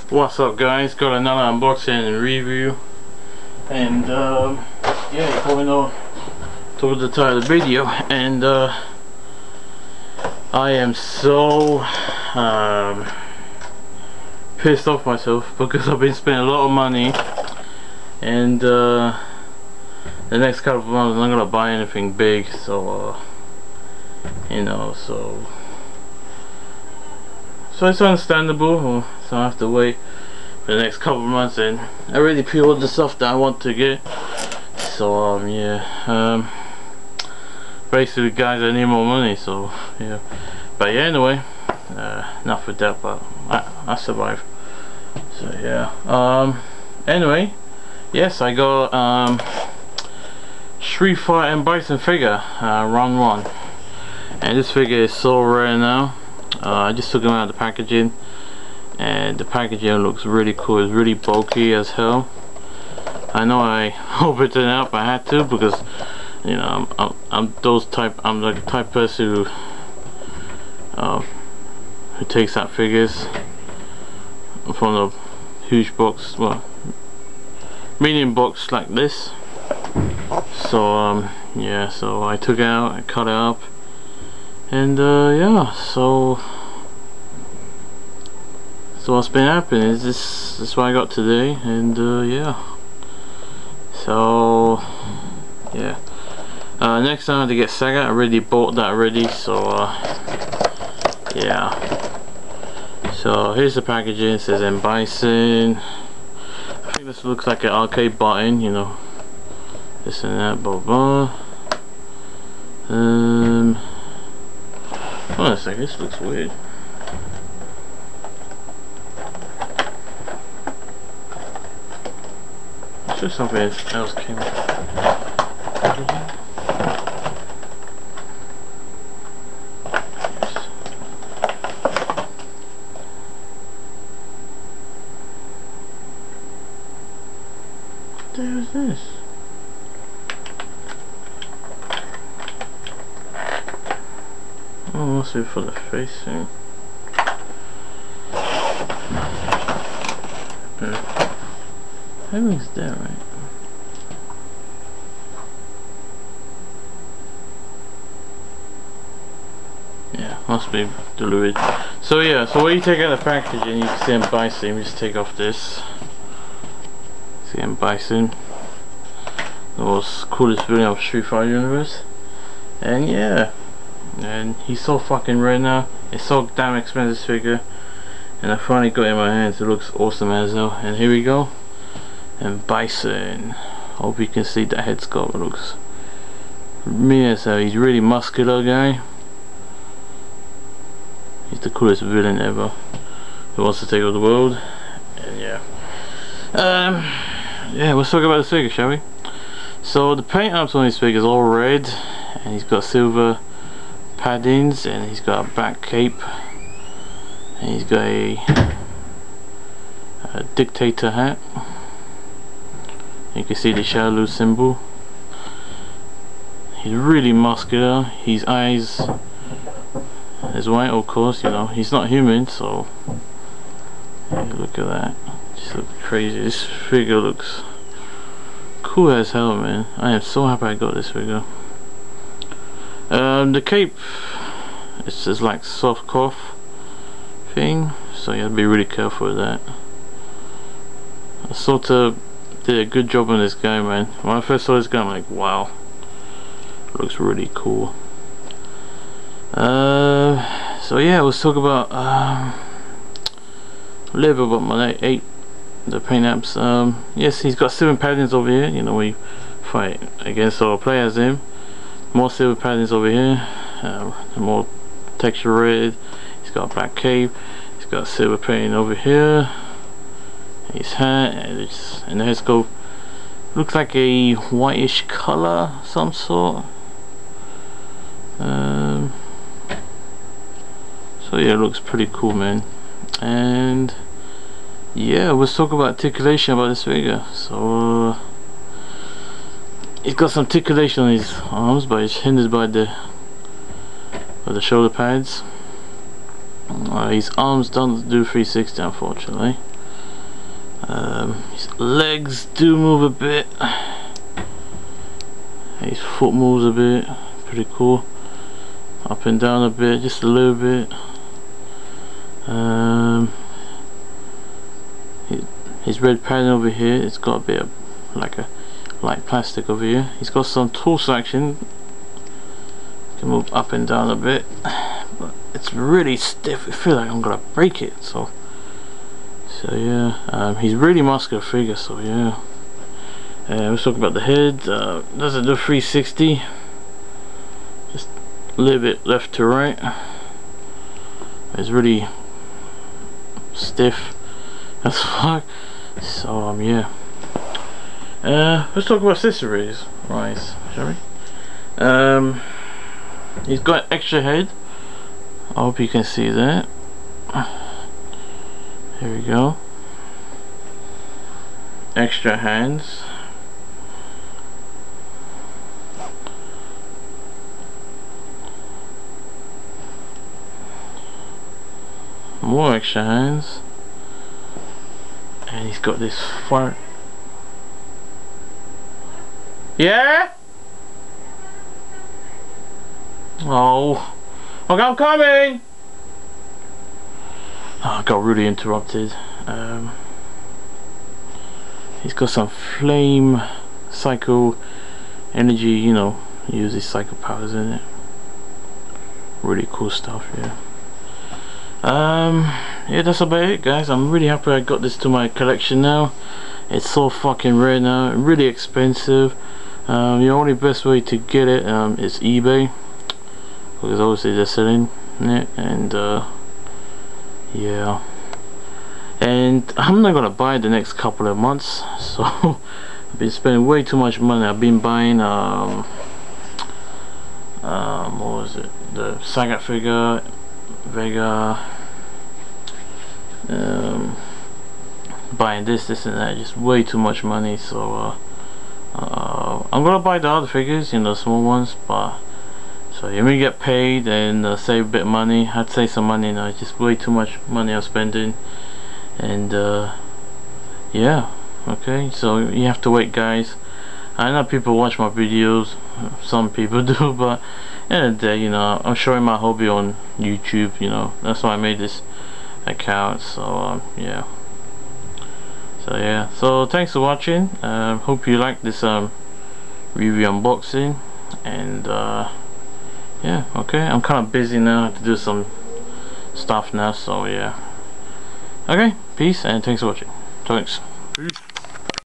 What's up, guys? Got another unboxing and review, and yeah, you probably know towards the title of the video, and I am so pissed off myself because I've been spending a lot of money, and the next couple of months I'm not gonna buy anything big, so you know, so it's understandable. So I have to wait for the next couple of months, and I already pre-ordered the stuff that I want to get. So yeah, basically, guys, I need more money. So yeah, but yeah, anyway, enough with that. But I survived. So yeah. Anyway, yes, I got Street Fighter M.Bison figure, round 1, and this figure is so rare now. I just took him out of the packaging, and the packaging looks really cool. It's really bulky as hell. I know I opened it up, I had to, because you know I'm the type person who takes out figures from a huge box, well, medium box like this. So yeah, so I took it out, I cut it up, and yeah, so what's been happening is this is what I got today, and yeah, so yeah, next time I have to get Sega. I already bought that already, so yeah, so here's the packaging. It says M.Bison. I think this looks like an arcade button, you know, this and that, blah blah. Hold on a second, this looks weird. I'm sure something else came up. What the hell is this? Oh, must be for the facing. Everything's there, right? Yeah, must be delivered. So yeah, so when you take out the packaging, you can see M.Bison. Just take off this. See M.Bison, the most coolest villain of Street Fighter universe. And yeah, and he's so fucking rare now. It's so damn expensive figure, and I finally got it in my hands. It looks awesome as hell. And here we go, M.Bison. Hope you can see the head sculpt. It looks me as hell. He's really muscular guy. He's the coolest villain ever who wants to take over the world. And yeah, yeah, let's talk about this figure, shall we? So the paint ups on this figure is all red, and he's got silver paddings, and he's got a back cape, and he's got a dictator hat. You can see the Shaolin symbol. He's really muscular. His eyes is white, of course, you know, he's not human, so yeah, look at that. Just look crazy. This figure looks cool as hell, man. I am so happy I got this figure. The cape, it's just like soft cloth thing, so you have to be really careful with that. I sort of did a good job on this guy, man. When I first saw this guy, I'm like, wow, looks really cool. So yeah, let's talk about a little bit about the paint apps. Yes, he's got silver paddings over here. You know, we fight against our players. Him more silver paddings over here, more texture red. He's got a black cape. He's got silver paint over here. His hat and the head sculpt looks like a whitish color, some sort. So yeah, it looks pretty cool, man. And yeah, let's talk about articulation about this figure. So he's got some articulation on his arms, but it's hindered by the shoulder pads. His arms don't do 360, unfortunately. His legs do move a bit, his foot moves a bit, pretty cool, up and down a bit, just a little bit. His red padding over here, it's got a bit of like a light plastic over here. He's got some torso action, can move up and down a bit, but it's really stiff. I feel like I'm gonna break it. So yeah, he's really muscular figure. So yeah, let's talk about the head. Doesn't do 360, just a little bit left to right. It's really stiff as fuck. So yeah, let's talk about accessories, right? Shall we? He's got extra head. I hope you can see that. Here we go. Extra hands. More extra hands. And he's got this fart. Yeah? Oh. Okay, I'm coming! Oh, I got really interrupted. He's got some flame cycle energy, you know, uses cycle powers in it. Really cool stuff, yeah. Yeah, that's about it, guys. I'm really happy I got this to my collection now. It's so fucking rare now, really expensive. The only best way to get it is eBay, because obviously they're selling it. And yeah, and I'm not gonna buy it the next couple of months. So I've been spending way too much money. I've been buying what was it, the Sagat figure, Vega, buying this and that, just way too much money. So I'm gonna buy the other figures, you know, small ones, but so you may get paid and save a bit of money. I'd save some money now, just way too much money I'm spending. And yeah, okay, so you have to wait, guys. I know people watch my videos, some people do, but at the end of the day, you know, I'm showing my hobby on YouTube, you know, that's why I made this account. So yeah, so thanks for watching. Hope you like this review unboxing. And yeah, okay, I'm kind of busy now, I have to do some stuff now. So yeah, okay, peace and thanks for watching. Thanks.